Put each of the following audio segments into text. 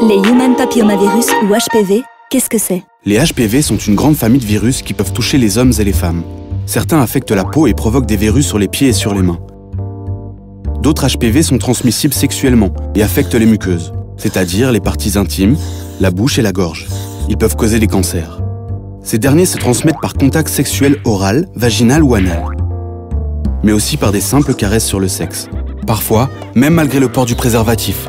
Les Human Papillomavirus ou HPV, qu'est-ce que c'est? Les HPV sont une grande famille de virus qui peuvent toucher les hommes et les femmes. Certains affectent la peau et provoquent des verrues sur les pieds et sur les mains. D'autres HPV sont transmissibles sexuellement et affectent les muqueuses, c'est-à-dire les parties intimes, la bouche et la gorge. Ils peuvent causer des cancers. Ces derniers se transmettent par contact sexuel oral, vaginal ou anal, mais aussi par des simples caresses sur le sexe. Parfois, même malgré le port du préservatif,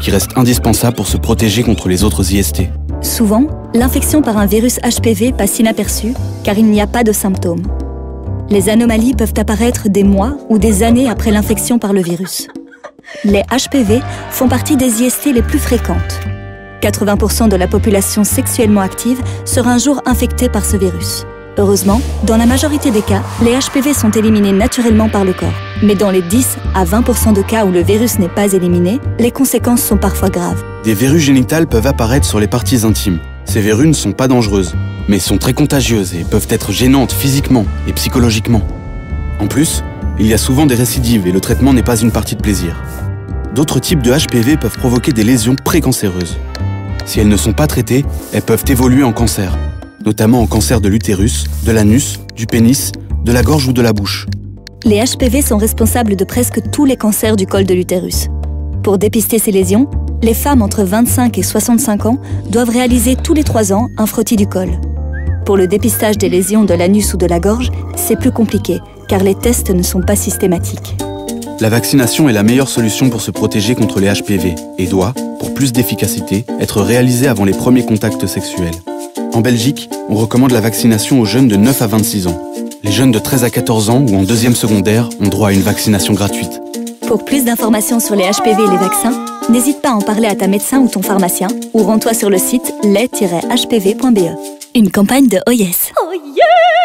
qui reste indispensable pour se protéger contre les autres IST. Souvent, l'infection par un virus HPV passe inaperçue car il n'y a pas de symptômes. Les anomalies peuvent apparaître des mois ou des années après l'infection par le virus. Les HPV font partie des IST les plus fréquentes. 80% de la population sexuellement active sera un jour infectée par ce virus. Heureusement, dans la majorité des cas, les HPV sont éliminés naturellement par le corps. Mais dans les 10 à 20% de cas où le virus n'est pas éliminé, les conséquences sont parfois graves. Des verrues génitales peuvent apparaître sur les parties intimes. Ces verrues ne sont pas dangereuses, mais sont très contagieuses et peuvent être gênantes physiquement et psychologiquement. En plus, il y a souvent des récidives et le traitement n'est pas une partie de plaisir. D'autres types de HPV peuvent provoquer des lésions précancéreuses. Si elles ne sont pas traitées, elles peuvent évoluer en cancer, notamment en cancer de l'utérus, de l'anus, du pénis, de la gorge ou de la bouche. Les HPV sont responsables de presque tous les cancers du col de l'utérus. Pour dépister ces lésions, les femmes entre 25 et 65 ans doivent réaliser tous les 3 ans un frottis du col. Pour le dépistage des lésions de l'anus ou de la gorge, c'est plus compliqué, car les tests ne sont pas systématiques. La vaccination est la meilleure solution pour se protéger contre les HPV et doit, pour plus d'efficacité, être réalisée avant les premiers contacts sexuels. En Belgique, on recommande la vaccination aux jeunes de 9 à 26 ans. Les jeunes de 13 à 14 ans ou en deuxième secondaire ont droit à une vaccination gratuite. Pour plus d'informations sur les HPV et les vaccins, n'hésite pas à en parler à ta médecin ou ton pharmacien ou rends-toi sur le site lait-hpv.be. Une campagne de OIS. Oh yeah!